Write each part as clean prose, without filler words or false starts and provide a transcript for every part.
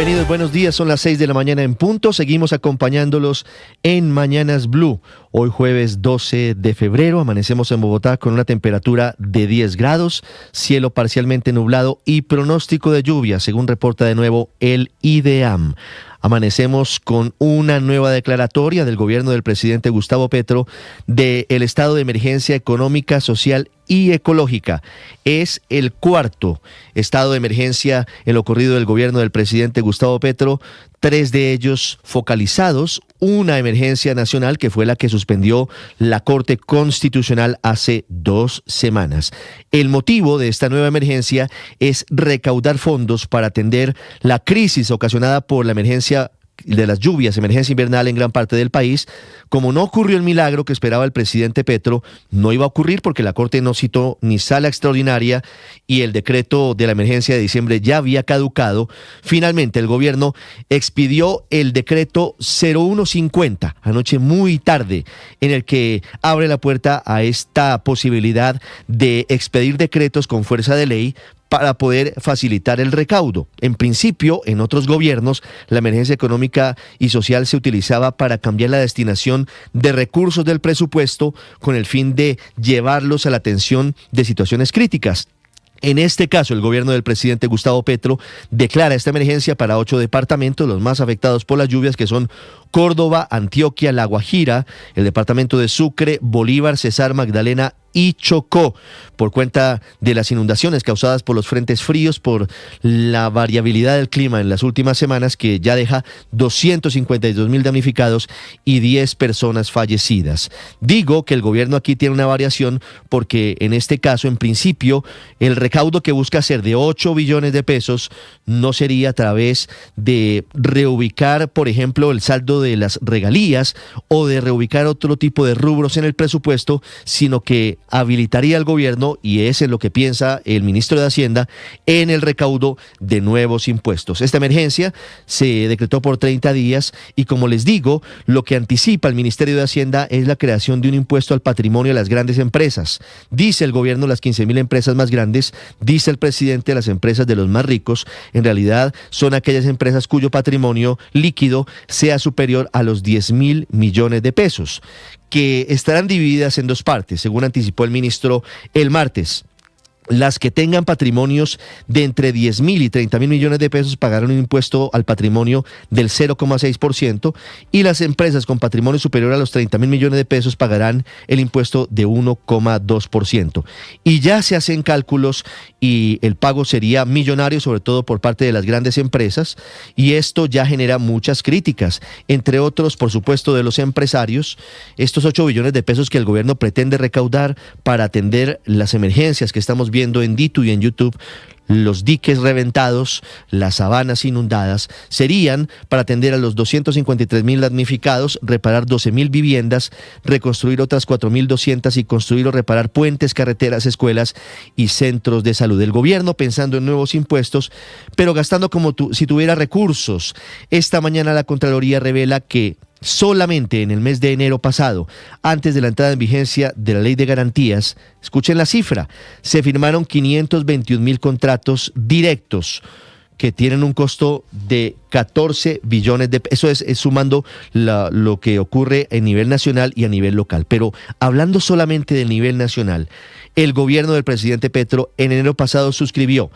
Bienvenidos, buenos días, son las 6 de la mañana en punto. Seguimos acompañándolos en Mañanas Blue. Hoy jueves 12 de febrero, amanecemos en Bogotá con una temperatura de 10 grados, cielo parcialmente nublado y pronóstico de lluvia, según reporta de nuevo el IDEAM. Amanecemos con una nueva declaratoria del gobierno del presidente Gustavo Petro del estado de emergencia económica, social y ecológica. Es el cuarto estado de emergencia en lo ocurrido del gobierno del presidente Gustavo Petro, 3 de ellos focalizados, una emergencia nacional que fue la que suspendió la Corte Constitucional hace 2 semanas. El motivo de esta nueva emergencia es recaudar fondos para atender la crisis ocasionada por la emergencia de las lluvias, emergencia invernal en gran parte del país. Como no ocurrió el milagro que esperaba el presidente Petro, no iba a ocurrir porque la Corte no citó ni sala extraordinaria y el decreto de la emergencia de diciembre ya había caducado. Finalmente el gobierno expidió el decreto 0150 anoche muy tarde, en el que abre la puerta a esta posibilidad de expedir decretos con fuerza de ley para poder facilitar el recaudo. En principio, en otros gobiernos, la emergencia económica y social se utilizaba para cambiar la destinación de recursos del presupuesto con el fin de llevarlos a la atención de situaciones críticas. En este caso, el gobierno del presidente Gustavo Petro declara esta emergencia para 8 departamentos, los más afectados por las lluvias, que son Córdoba, Antioquia, La Guajira, el departamento de Sucre, Bolívar, Cesar, Magdalena y Chocó, por cuenta de las inundaciones causadas por los frentes fríos, por la variabilidad del clima en las últimas semanas, que ya deja 252.000 damnificados y 10 personas fallecidas. Digo que el gobierno aquí tiene una variación porque en este caso, en principio, el recaudo que busca hacer de 8 billones de pesos no sería a través de reubicar, por ejemplo, el saldo de las regalías o de reubicar otro tipo de rubros en el presupuesto, sino que habilitaría al gobierno, y es en lo que piensa el ministro de Hacienda, en el recaudo de nuevos impuestos. Esta emergencia se decretó por 30 días y, como les digo, lo que anticipa el Ministerio de Hacienda es la creación de un impuesto al patrimonio de las grandes empresas. Dice el gobierno las 15.000 empresas más grandes, dice el presidente las empresas de los más ricos. En realidad son aquellas empresas cuyo patrimonio líquido sea superior a los 10.000 millones de pesos, que estarán divididas en 2 partes, según anticipó el ministro el martes. Las que tengan patrimonios de entre 10.000 y 30.000 millones de pesos pagarán un impuesto al patrimonio del 0,6%, y las empresas con patrimonio superior a los 30.000 millones de pesos pagarán el impuesto de 1,2%. Y ya se hacen cálculos y el pago sería millonario, sobre todo por parte de las grandes empresas, y esto ya genera muchas críticas, entre otros, por supuesto, de los empresarios. Estos 8 billones de pesos que el gobierno pretende recaudar para atender las emergencias que estamos viendo en Ditu y en YouTube, los diques reventados, las sabanas inundadas, serían para atender a los 253.000 damnificados, reparar 12.000 viviendas, reconstruir otras 4.200 y construir o reparar puentes, carreteras, escuelas y centros de salud. El gobierno pensando en nuevos impuestos, pero gastando como si tuviera recursos. Esta mañana la Contraloría revela que solamente en el mes de enero pasado, antes de la entrada en vigencia de la Ley de Garantías, escuchen la cifra, se firmaron 521.000 contratos directos que tienen un costo de 14 billones de pesos. Eso es sumando lo que ocurre en nivel nacional y a nivel local. Pero hablando solamente del nivel nacional, el gobierno del presidente Petro en enero pasado suscribió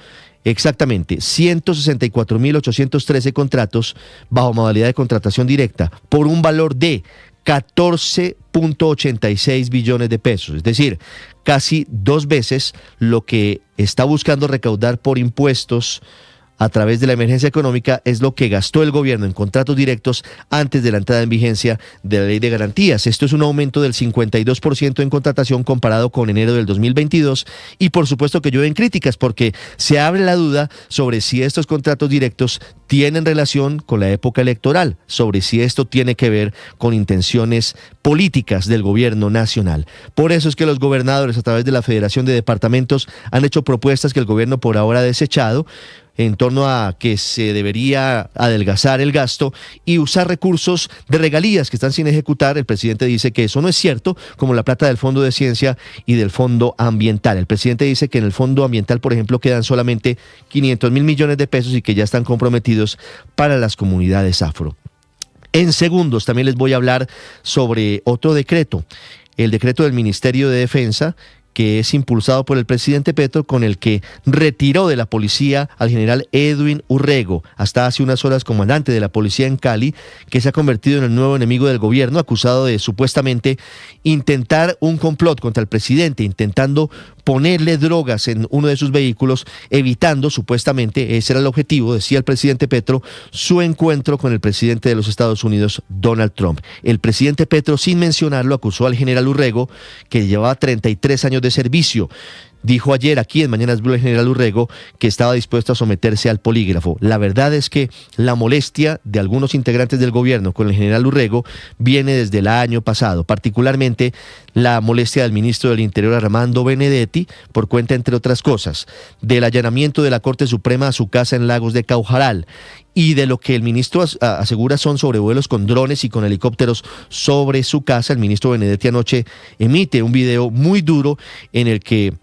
exactamente 164.813 contratos bajo modalidad de contratación directa por un valor de 14.86 billones de pesos, es decir, casi 2 veces lo que está buscando recaudar por impuestos a través de la emergencia económica es lo que gastó el gobierno en contratos directos antes de la entrada en vigencia de la Ley de Garantías. Esto es un aumento del 52% en contratación comparado con enero del 2022, y por supuesto que llueven críticas porque se abre la duda sobre si estos contratos directos tienen relación con la época electoral, sobre si esto tiene que ver con intenciones políticas del gobierno nacional. Por eso es que los gobernadores, a través de la Federación de Departamentos, han hecho propuestas que el gobierno por ahora ha desechado. en torno a que se debería adelgazar el gasto y usar recursos de regalías que están sin ejecutar. El presidente dice que eso no es cierto, como la plata del Fondo de Ciencia y del Fondo Ambiental. El presidente dice que en el Fondo Ambiental, por ejemplo, quedan solamente 500 mil millones de pesos y que ya están comprometidos para las comunidades afro. En segundos también les voy a hablar sobre otro decreto, el decreto del Ministerio de Defensa, que es impulsado por el presidente Petro, con el que retiró de la policía al general Edwin Urrego, hasta hace unas horas comandante de la policía en Cali, que se ha convertido en el nuevo enemigo del gobierno, acusado de supuestamente intentar un complot contra el presidente, intentando ponerle drogas en uno de sus vehículos, evitando supuestamente, ese era el objetivo, decía el presidente Petro, su encuentro con el presidente de los Estados Unidos, Donald Trump. El presidente Petro, sin mencionarlo, acusó al general Urrego, que llevaba 33 años de servicio. Dijo ayer aquí en Mañanas Blue el general Urrego que estaba dispuesto a someterse al polígrafo. La verdad es que la molestia de algunos integrantes del gobierno con el general Urrego viene desde el año pasado, particularmente la molestia del ministro del Interior Armando Benedetti por cuenta, entre otras cosas, del allanamiento de la Corte Suprema a su casa en Lagos de Caujaral y de lo que el ministro asegura son sobrevuelos con drones y con helicópteros sobre su casa. El ministro Benedetti anoche emite un video muy duro en el que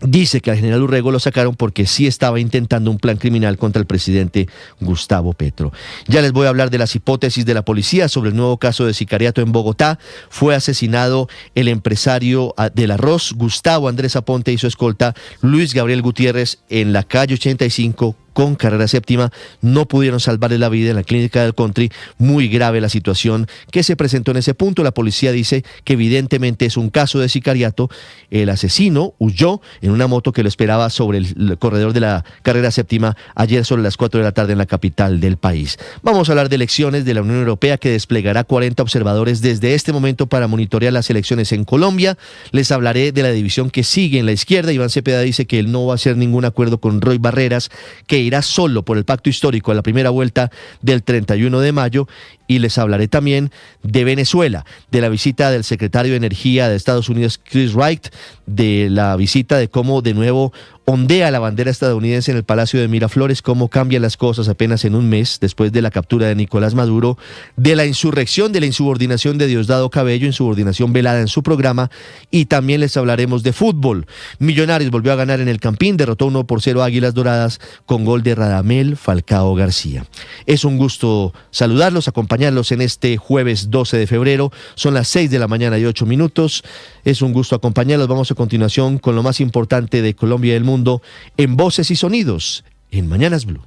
dice que al general Urrego lo sacaron porque sí estaba intentando un plan criminal contra el presidente Gustavo Petro. Ya les voy a hablar de las hipótesis de la policía sobre el nuevo caso de sicariato en Bogotá. Fue asesinado el empresario del arroz, Gustavo Andrés Aponte, y su escolta Luis Gabriel Gutiérrez en la calle 85 con carrera séptima. No pudieron salvarle la vida en la clínica del Country. Muy grave la situación que se presentó en ese punto. La policía dice que evidentemente es un caso de sicariato. El asesino huyó en una moto que lo esperaba sobre el corredor de la carrera séptima ayer sobre las 4 de la tarde en la capital del país. Vamos a hablar de elecciones de la Unión Europea, que desplegará 40 observadores desde este momento para monitorear las elecciones en Colombia. Les hablaré de la división que sigue en la izquierda. Iván Cepeda dice que él no va a hacer ningún acuerdo con Roy Barreras, que irá solo por el pacto histórico a la primera vuelta del 31 de mayo. Y les hablaré también de Venezuela, de la visita del secretario de Energía de Estados Unidos, Chris Wright, de la visita de cómo de nuevo ondea la bandera estadounidense en el Palacio de Miraflores, cómo cambian las cosas apenas en un mes después de la captura de Nicolás Maduro, de la insurrección, de la insubordinación de Diosdado Cabello, insubordinación velada en su programa, y también les hablaremos de fútbol. Millonarios volvió a ganar en el Campín, derrotó 1-0 a Águilas Doradas con gol de Radamel Falcao García. Es un gusto saludarlos, acompañarlos en este jueves 12 de febrero, son las 6 de la mañana y 8 minutos. Es un gusto acompañarlos. Vamos a continuación con lo más importante de Colombia y del mundo en Voces y Sonidos en Mañanas Blue.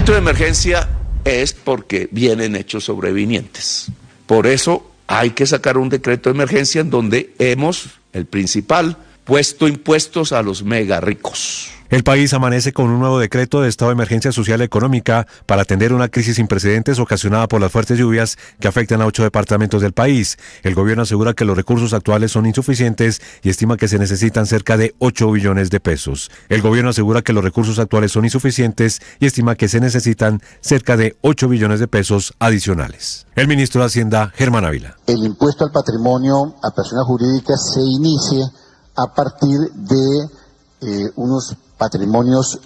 De emergencia es porque vienen hechos sobrevinientes. Por eso hay que sacar un decreto de emergencia en donde el principal, puesto impuestos a los mega ricos. El país amanece con un nuevo decreto de estado de emergencia social y económica para atender una crisis sin precedentes ocasionada por las fuertes lluvias que afectan a 8 departamentos del país. El gobierno asegura que los recursos actuales son insuficientes y estima que se necesitan cerca de 8 billones de pesos. El gobierno asegura que los recursos actuales son insuficientes y estima que se necesitan cerca de 8 billones de pesos adicionales. El ministro de Hacienda, Germán Ávila. El impuesto al patrimonio a personas jurídicas se inicia a partir de unos patrimonios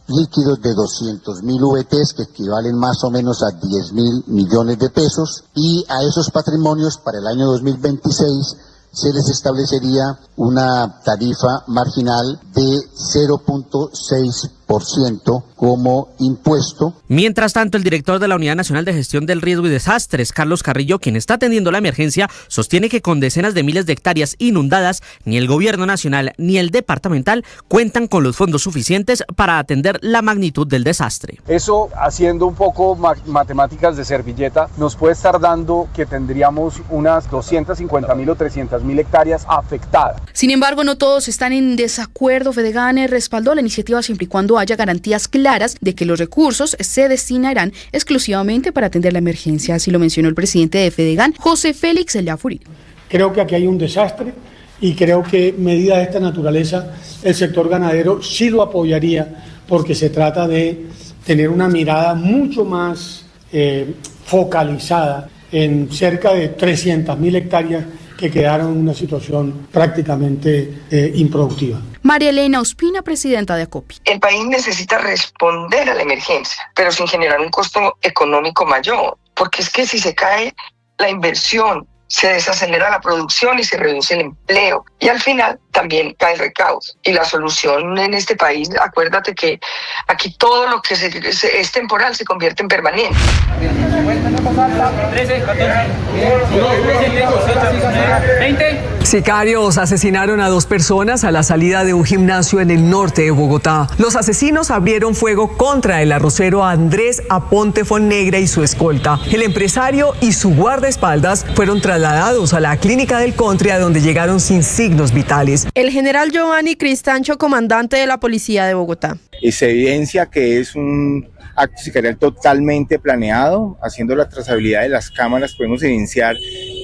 líquidos de 200.000 VTs, que equivalen más o menos a 10.000 millones de pesos, y a esos patrimonios para el año 2026 se les establecería una tarifa marginal de 0.6% como impuesto. Mientras tanto, el director de la Unidad Nacional de Gestión del Riesgo y Desastres, Carlos Carrillo, quien está atendiendo la emergencia, sostiene que con decenas de miles de hectáreas inundadas, ni el gobierno nacional ni el departamental cuentan con los fondos suficientes para atender la magnitud del desastre. Eso, haciendo un poco matemáticas de servilleta, nos puede estar dando que tendríamos unas 250.000 o 300.000 hectáreas afectadas. Sin embargo, no todos están en desacuerdo. Fedegan respaldó la iniciativa siempre y cuando haya garantías claras de que los recursos se destinarán exclusivamente para atender la emergencia. Así lo mencionó el presidente de Fedegan, José Félix Ellafuri. Creo que aquí hay un desastre y creo que medidas de esta naturaleza el sector ganadero sí lo apoyaría, porque se trata de tener una mirada mucho más focalizada en cerca de 300.000 hectáreas que quedaron en una situación prácticamente improductiva. María Elena Ospina, presidenta de ACOPI. El país necesita responder a la emergencia, pero sin generar un costo económico mayor, porque es que si se cae la inversión, se desacelera la producción y se reduce el empleo. Y al final también cae el recaudo. Y la solución en este país, acuérdate que aquí todo lo que es temporal se convierte en permanente. Sicarios asesinaron a 2 personas a la salida de un gimnasio en el norte de Bogotá. Los asesinos abrieron fuego contra el arrocero Andrés Aponte Fonnegra y su escolta. El empresario y su guardaespaldas fueron trasladados a la clínica del Country, a donde llegaron sin signos vitales. El general Giovanni Cristancho, comandante de la Policía de Bogotá. Se evidencia que es un acto sicarial totalmente planeado. Haciendo la trazabilidad de las cámaras podemos evidenciar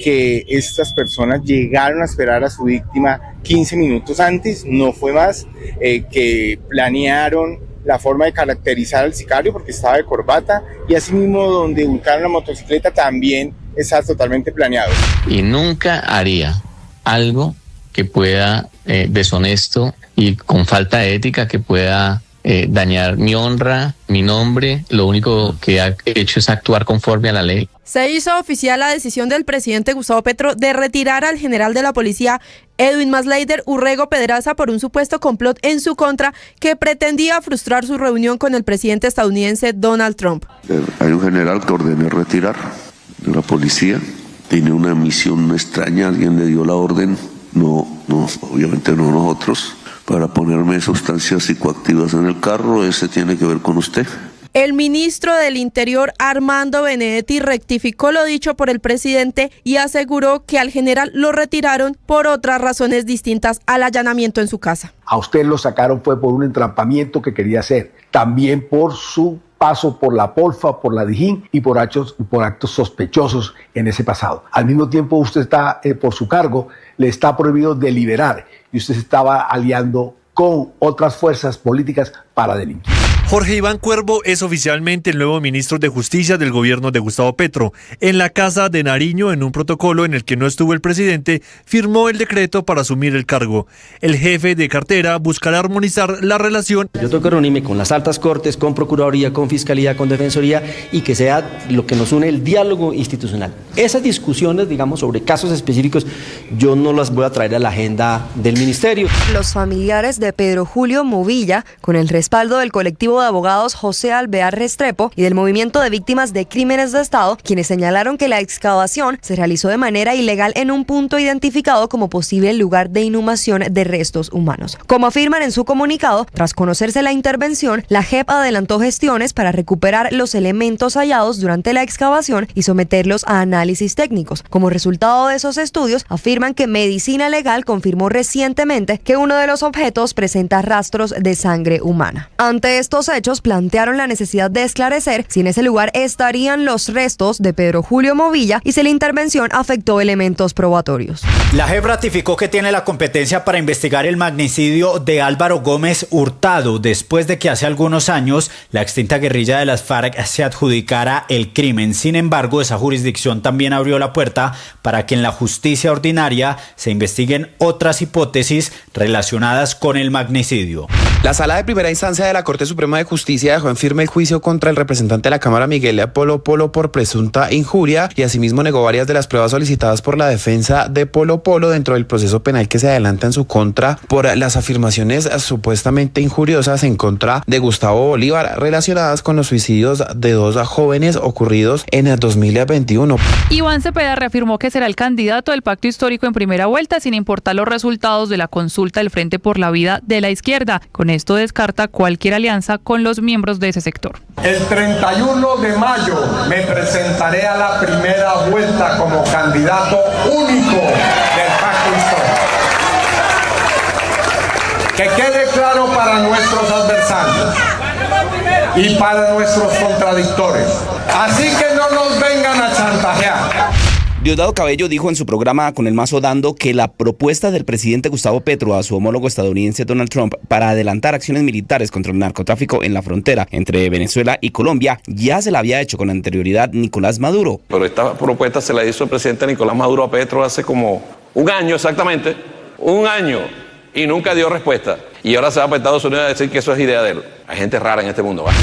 que estas personas llegaron a esperar a su víctima 15 minutos antes, no fue más, que planearon la forma de caracterizar al sicario porque estaba de corbata, y asimismo donde ubicaron la motocicleta también está totalmente planeado. Y nunca haría algo que pueda deshonesto y con falta de ética, que pueda dañar mi honra, mi nombre. Lo único que ha hecho es actuar conforme a la ley. Se hizo oficial la decisión del presidente Gustavo Petro de retirar al general de la policía Edwin Masleider Urrego Pedraza por un supuesto complot en su contra que pretendía frustrar su reunión con el presidente estadounidense Donald Trump. Hay un general que ordenó retirar de la policía, tiene una misión extraña, alguien le dio la orden, no, obviamente no nosotros, para ponerme sustancias psicoactivas en el carro. Ese tiene que ver con usted. El ministro del Interior, Armando Benedetti, rectificó lo dicho por el presidente y aseguró que al general lo retiraron por otras razones distintas al allanamiento en su casa. A usted lo sacaron fue por un entrampamiento que quería hacer, también por su paso por la Polfa, por la Dijín y por actos sospechosos en ese pasado. Al mismo tiempo usted está, por su cargo, le está prohibido deliberar y usted se estaba aliando con otras fuerzas políticas para delinquir. Jorge Iván Cuervo es oficialmente el nuevo ministro de Justicia del gobierno de Gustavo Petro. En la casa de Nariño, en un protocolo en el que no estuvo el presidente, firmó el decreto para asumir el cargo. El jefe de cartera buscará armonizar la relación. Yo tengo que reunirme con las altas cortes, con Procuraduría, con Fiscalía, con Defensoría, y que sea lo que nos une el diálogo institucional. Esas discusiones, digamos, sobre casos específicos, yo no las voy a traer a la agenda del ministerio. Los familiares de Pedro Julio Movilla, con el respaldo del colectivo de abogados José Alvear Restrepo y del Movimiento de Víctimas de Crímenes de Estado, quienes señalaron que la excavación se realizó de manera ilegal en un punto identificado como posible lugar de inhumación de restos humanos. Como afirman en su comunicado, tras conocerse la intervención, la JEP adelantó gestiones para recuperar los elementos hallados durante la excavación y someterlos a análisis técnicos. Como resultado de esos estudios, afirman que Medicina Legal confirmó recientemente que uno de los objetos presenta rastros de sangre humana. Ante estos hechos, plantearon la necesidad de esclarecer si en ese lugar estarían los restos de Pedro Julio Movilla y si la intervención afectó elementos probatorios. La JEP ratificó que tiene la competencia para investigar el magnicidio de Álvaro Gómez Hurtado, después de que hace algunos años la extinta guerrilla de las FARC se adjudicara el crimen. Sin embargo, esa jurisdicción también abrió la puerta para que en la justicia ordinaria se investiguen otras hipótesis relacionadas con el magnicidio. La Sala de Primera Instancia de la Corte Suprema de Justicia dejó en firme el juicio contra el representante de la Cámara, Miguel Polo Polo, por presunta injuria, y asimismo negó varias de las pruebas solicitadas por la defensa de Polo Polo dentro del proceso penal que se adelanta en su contra por las afirmaciones supuestamente injuriosas en contra de Gustavo Bolívar relacionadas con los suicidios de 2 jóvenes ocurridos en el 2021. Iván Cepeda reafirmó que será el candidato del pacto histórico en primera vuelta sin importar los resultados de la consulta del Frente por la Vida de la Izquierda. Con esto descarta cualquier alianza con los miembros de ese sector. El 31 de mayo me presentaré a la primera vuelta como candidato único del pacto histórico. Que quede claro para nuestros adversarios y para nuestros contradictores. Así que no nos vengan a chantajear. Diosdado Cabello dijo en su programa Con el Mazo Dando que la propuesta del presidente Gustavo Petro a su homólogo estadounidense Donald Trump para adelantar acciones militares contra el narcotráfico en la frontera entre Venezuela y Colombia ya se la había hecho con anterioridad Nicolás Maduro. Pero esta propuesta se la hizo el presidente Nicolás Maduro a Petro hace como Un año exactamente, un año, y nunca dio respuesta. Y ahora se va para Estados Unidos a decir que eso es idea de él. Hay gente rara en este mundo, ¿vale?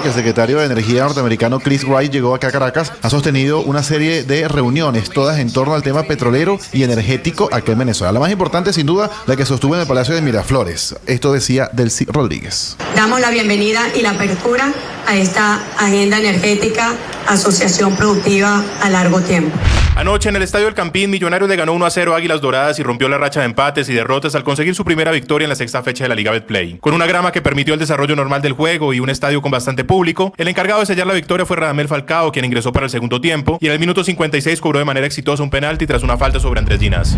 El secretario de Energía norteamericano Chris Wright llegó acá a Caracas, ha sostenido una serie de reuniones, todas en torno al tema petrolero y energético aquí en Venezuela. La más importante, sin duda, la que sostuvo en el Palacio de Miraflores. Esto decía Delcy Rodríguez. Damos la bienvenida y la apertura a esta agenda energética, asociación productiva a largo tiempo. Anoche en el Estadio El Campín, Millonarios le ganó 1-0 a Águilas Doradas y rompió la racha de empates y derrotas al conseguir su primera victoria en la sexta fecha de la Liga Betplay. Con una grama que permitió el desarrollo normal del juego y un estadio con bastante público, el encargado de sellar la victoria fue Radamel Falcao, quien ingresó para el segundo tiempo y en el minuto 56 cobró de manera exitosa un penalti tras una falta sobre Andrés Ginás.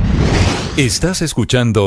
Estás escuchando